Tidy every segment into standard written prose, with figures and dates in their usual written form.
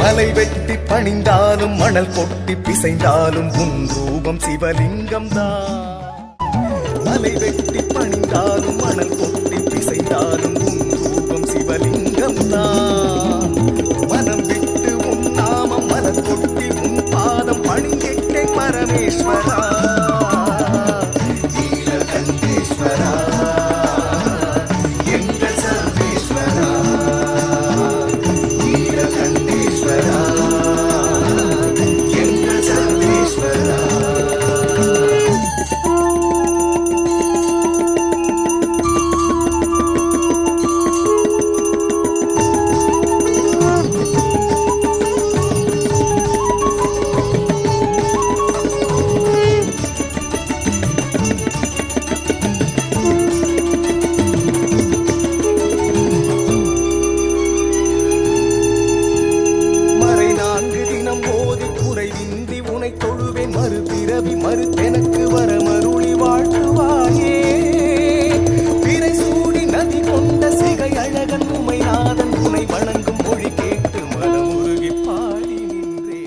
மலை வெட்டி பணிந்தாலும் மணல் கொட்டி பிசைந்தாலும் உன் ரூபம் சிவலிங்கம் தான். மலை வெட்டி பணிந்தாலும் மணல் கொட்டி பிசைந்தாலும் உன் ரூபம் சிவலிங்கம் தான். மனம் விட்டு உன் நாமம் மலர் கொட்டி உன் பாதம் பணிந்திட்டேன் பரமேஸ்வரா நீலகண்டேஸ்வரா எங்கள் சர்வேஸ்வரா நீலகண்டேஸ்வரா எங்கள் சர்வேஸ்வரா. மறுத்தெனக்கு வர மருளி வாழ்த்துவாயே பிறை சூடி நதி கொண்ட சிகை அழகன் உமைநாதன் உனை வணங்கும் மொழி கேட்டு மனமுருகி பாடி நின்றே.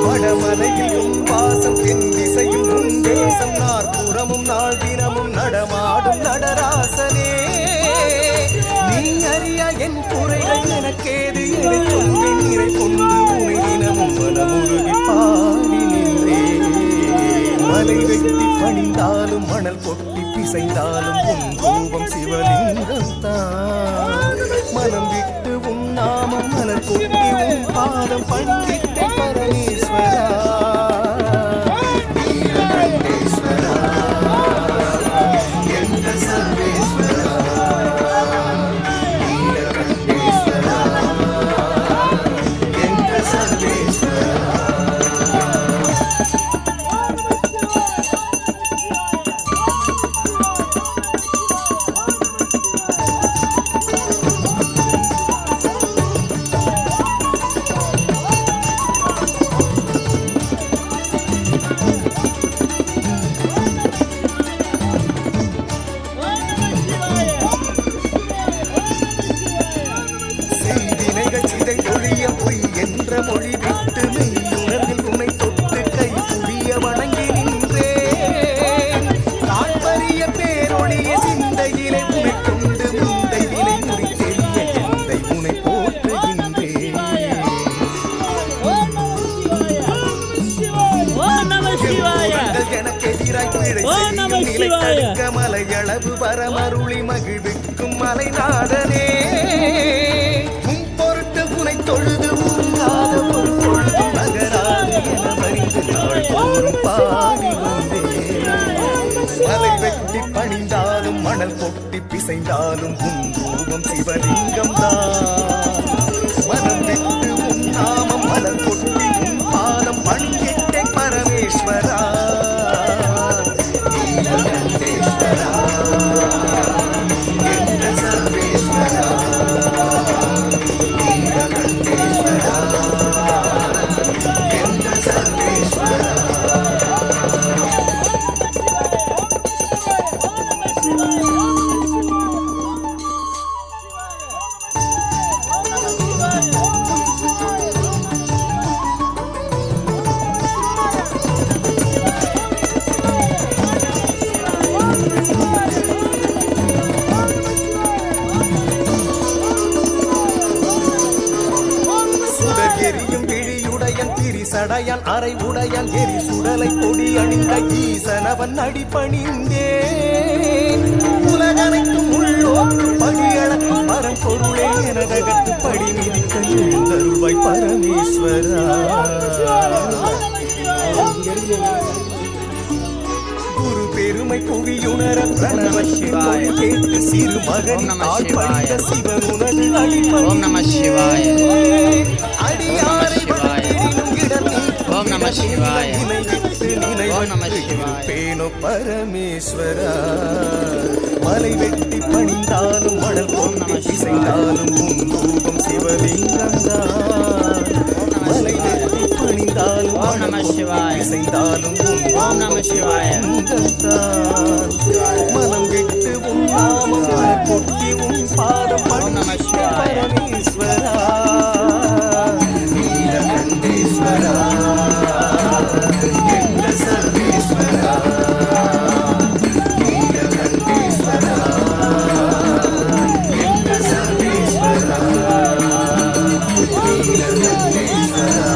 வடமலையில் வாசம் தென் திசையும் உன் தேசம் நாற்புறமும் நாள் தினமும் நடமாடும் நடராசனே நீ அறிய என் குறைகள் எனக்கேது என கொண்டு நீரை கொண்டு உனை தினமும் மனமுருகி பாடி நின்றே. மலை வெட்டி பணிந்தாலும் மணல் கொட்டி பிசைந்தாலும் உன் ரூபம் சிவலிங்கம் தான். மனம் விட்டு உன் நாமம் மலர் கொட்டி உன் பாதம் பணிந்திட்ட பரமேஸ்வரா நீலகண்டேஸ்வரா எங்கள் சர்வேஸ்வரா நீலகண்டேஸ்வரா எங்கள் சர்வேஸ்வரா. என்ற மொழி விட்டு மெய்யுணர்வில் உன்னை தொட்டு கை புரிய வணங்கி நின்றேன். காண்பறிய பேரொழிய சிந்தையிலே உனை கொண்டு முந்தை வினை முடித்தெறிய எந்தை உனை போற்றுகின்றேன். எனக்கு எதிராய் பிழை செய்யும் நிலை தடுக்க மலையளவு வரமருளி மகிழ்விக்கும் மலைநாதனே உனை தொழுது உருகாத ஒரு பொழுதும் நகராது என வரிந்து நாள் தோறும் பாடி வந்தேன். மலை வெட்டி பணிந்தாலும் மணல் கொட்டி பிசைந்தாலும் உன் ரூபம் சிவலிங்கம் தான். சடையான் அரை உடையான் எரி சுடலை கொடி அணிந்த ஈசனவன் அடிபணிந்தேன் உலகனைக்கும் உள்ளோக்கு படியளக்கும் பரம்பொருளே எனதகத்து படி மிதிக்க எழுந்தருள்வாய் பரமேஸ்வரா குரு பெருமை புவியுணர பிரணவசிவாய் கேட்டு சிறு மகன் தாழ் பணிந்த சிவன் உனது அடிபணிந்தேன் அடியாரை வணங்கிடும் இடமே பேனோ பரமேஸ்வரா மலை வெட்டி பணிந்தாலும் மணல் கொண்டு இசைந்தாலும் உன் ரூபம் சிவலிங்கம் தான் மலை வெட்டி பணிந்தாலும் மணல் கொண்டு இசைந்தாலும் உன் ரூபம் சிவலிங்கம் தான் மனம் விட்டு உன் நாமம் கொட்டி உன் பாதம் பணிந்த பரமேஸ்வரா நீலகண்டேஸ்வரா என்ற சர்வேஸ்வரா நீலகண்டேஸ்வரா என்ற சர்வேஸ்வரா நீலகண்டேஸ்வரா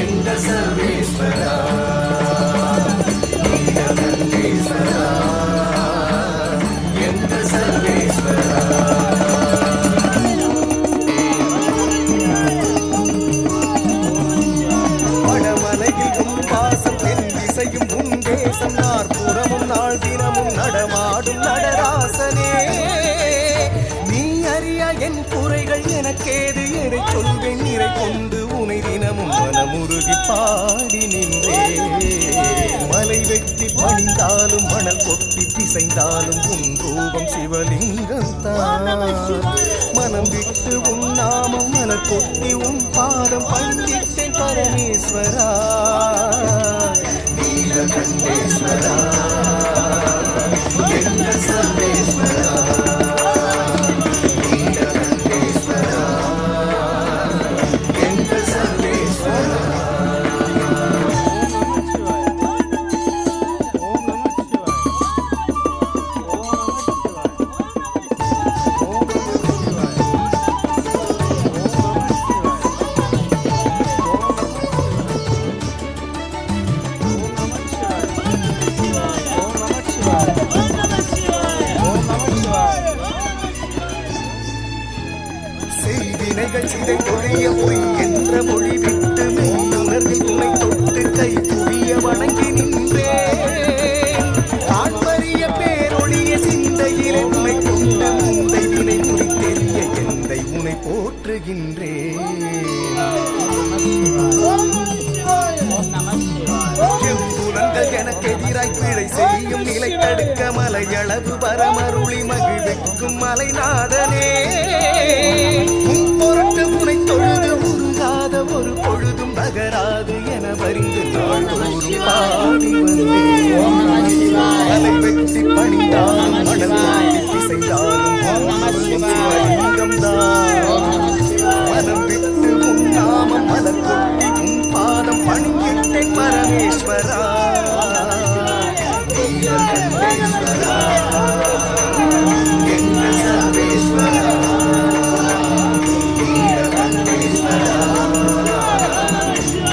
என்ற சர்வேஸ்வரா நீலகண்டேஸ்வரா என்ற சர்வேஸ்வரா நாற்புறமும் நாள் தினமும் நடமாடும் நடராசனே நீ அறியா என் குறைகள் எனக்கேது எதை சொல்வேன் நிறை கொண்டு உனை தினமும் மனமுருகி பாடி நின்றே மலை வெட்டி பணிந்தாலும் மணல் கொட்டி பிசைந்தாலும் உன் ரூபம் சிவலிங்கம் தான் மனம் விட்டு உன் நாமம் மலர் கொட்டி உன் பாதம் பணிந்தேன் பரமேஸ்வரா நீலகண்டேஸ்வரா என்ற சர்வேஸ்வரா நீலகண்டேஸ்வரா என்ற சர்வேஸ்வரா செய்தினைகள் சிதை கொழிய பொய் என்ற மொழி விட்டு மெய்யுணர்வில் உனை தொட்டு கை புரிய வணங்கி நின்றேன் காண்பறிய பேரொழிய சிந்தையிலே உனை கொண்டு முந்தை வினை முடித்தெறிய எந்தை உனை போற்றுகின்றேன் புலங்கள் எனக்கு எதிராய் பிழை செய்யும் நிலை தடுக்க மலையளவு வரமருளி மகிழ்விக்கும் மலைநாதனே உன் பொருட்டு உனை தொழுது உருகாத ஒரு பொழுதும் நகராது என வரிந்து நாள்தோறும் பாடி வந்தேன் மலை வெட்டி பணிந்தாலும் மணல் கொட்டி பிசைந்தாலும் சிவலிங்கம் தான் மனம் விட்டு உன் நாமம் மலர் கொட்டி உன் பாதம் பணிந்தேன் பரமேஸ்வரா நீலகண்டேஸ்வரா என்ற சர்வேஸ்வரா நீலகண்டேஸ்வரா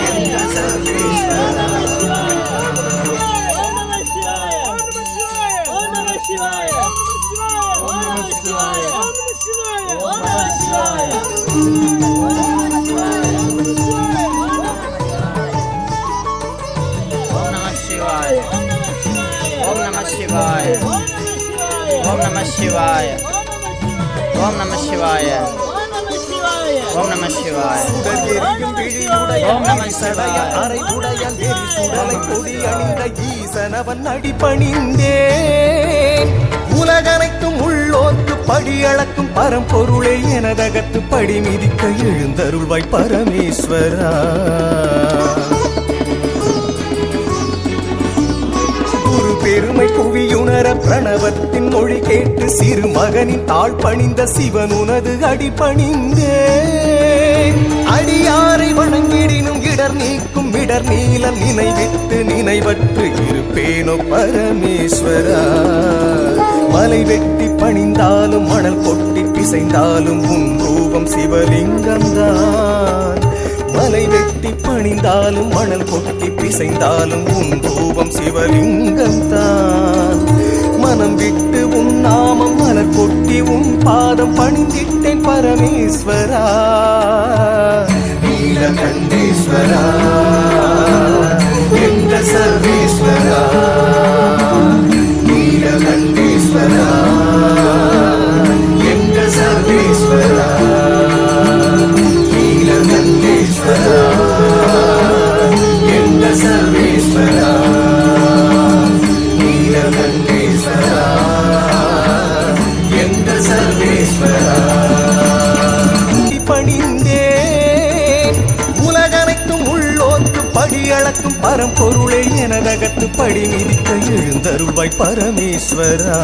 என்ற சர்வேஸ்வரா ஓம் நம சிவாய ஓம் நம சிவாய ஓம் நம சிவாய ஓம் நம சிவாய Om Namah Shivaya. Om Namah Shivaya. Om Namah Shivaya. சுடர்எரியும் விழியுடைய சடையான் அரை உடையான் எரி சுடலை கொடி அணிந்த ஈசனவன் அடிபணிந்தேன் உலகனைக்கும் உள்ளோர்க்கு படியளக்கும் பரம்பொருளே எனதகத்து படி மிதிக்க எழுந்தருள்வாய் பரமேஸ்வரா குரு பெருமை புவியுணர பிரணவத்தின் மொழி கேட்டு சிறு மகனின் தாழ் பணிந்த சிவன் உனது அடிபணிந்தேன் அடியாரை வணங்கிடினும் இடர் நீக்கும் இடர் நீலம் நினைவிட்டு நினைவற்று இருப்பேனோ பரமேஸ்வரா மலை வெட்டி பணிந்தாலும் மணல் கொட்டி பிசைந்தாலும் உன் ரூபம் சிவலிங்கம் தான் மலை வெட்டி பணிந்தாலும் மணல் கொட்டி பிசைந்தாலும் உன் ரூபம் சிவலிங்கம் தான். மனம் விட்டு உன் நாமம் மலர் கொட்டி உன் பாதம் பணிந்திட்டேன் பரமேஸ்வரா. நீலகண்டேஸ்வரா என்ற சர்வேஸ்வரா, நீலகண்டேஸ்வரா என்ற சர்வேஸ்வரா, நீலகண்டேஸ்வரா என்ற சர்வேஸ்வரா, நீலகண்டேஸ்வரா என்ற சர்வேஸ்வரா. பணிந்தேன் உலகனைத்தும் உள்ளோர்க்கு படியளக்கும் பரம்பொருளே எனதகத்து படி மிதிக்க எழுந்தருள்வாய் பரமேஸ்வரா.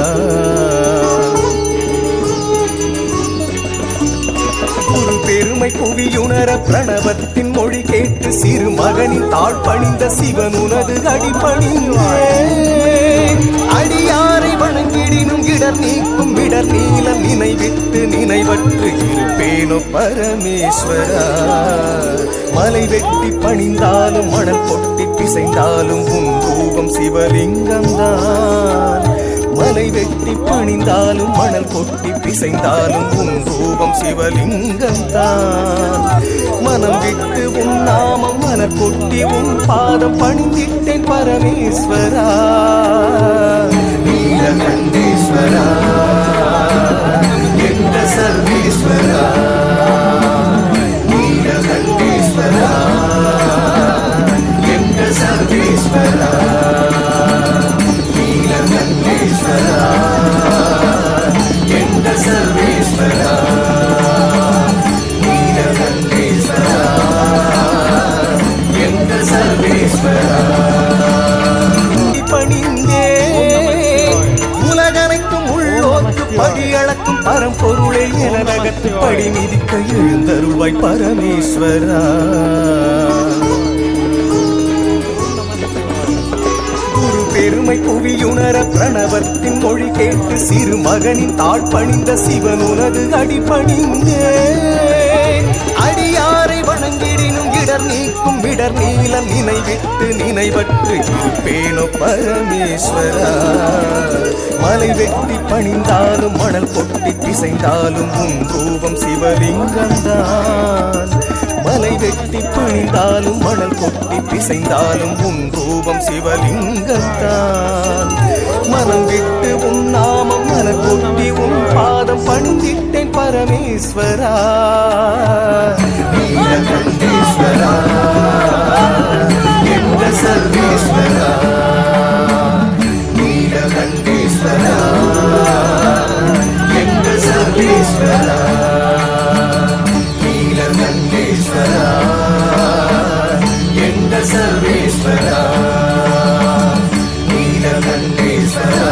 ஒரு பெருமை புவியுணர பிரணவத்தின் மொழி கேட்டு சிறு மகனின் தாழ் பணிந்த சிவன் உனது அடிபணிந்தேன். அடியாரை வணங்கிடினும் இடர் நீக்கும் இடர் நீலம் நினைவிட்டு நினைவற்று இருப்பேனோ பரமேஸ்வரா. மலை வெட்டி பணிந்தாலும் மணல் கொட்டி பிசைந்தாலும் உன் ரூபம் சிவலிங்கம் தான். மலை வெட்டி பணிந்தாலும் மணல் கொட்டி பிசைந்தாலும் உன் ரூபம் சிவலிங்கம் தான். மனம் விட்டு உன் நாமம் மலர் கொட்டி உன் பாதம் பணிந்திட்டேன் பரமேஸ்வரா. நீலகண்டேஸ்வரா என்ற சர்வேஸ்வரா, நீலகண்டேஸ்வரா என்ற சர்வேஸ்வரா, நீலகண்டேஸ்வரா என்ற சர்வேஸ்வரா, நீலகண்டேஸ்வரா என்ற சர்வேஸ்வரா. பணிந்தேன் உலகனைத்தும் உள்ளோர்க்கு படியளக்கும் பரம்பொருளை எனதகத்து படி மிதிக்க எழுந்தருள்வாய் பரமேஸ்வரா. பெருமை புவியுணர பிரணவத்தின் மொழி கேட்டு சிறு மகனின் தாழ் பணிந்த சிவன் உனது அடிபணிந்தேன். அடியாரை வணங்கிடினும் இடர் நீக்கும் இடர் நீலம் நினைவிட்டு நினைவற்று இருப்பேனோ பரமேஸ்வரா. மலை வெட்டி பணிந்தாலும் மணல் கொட்டி பிசைந்தாலும் உன் ரூபம் சிவலிங்கம் தான். மலை வெட்டி பணிந்தாலும் மணல் கொட்டி பிசைந்தாலும் உன் ரூபம் சிவலிங்கம் தான். மனம் விட்டு உன் நாமம் மலர் கொட்டி உன் பாதம் பணிந்திட்டேன் பரமேஸ்வரா. நீலகண்டேஸ்வரா என்ற சர்வேஸ்வரா, நீலகண்டேஸ்வரா என்ற சர்வேஸ்வரா, நீலகண்டேஸ்வரா என்ற சர்வேஸ்வரா, நீலகண்டேஸ்வரா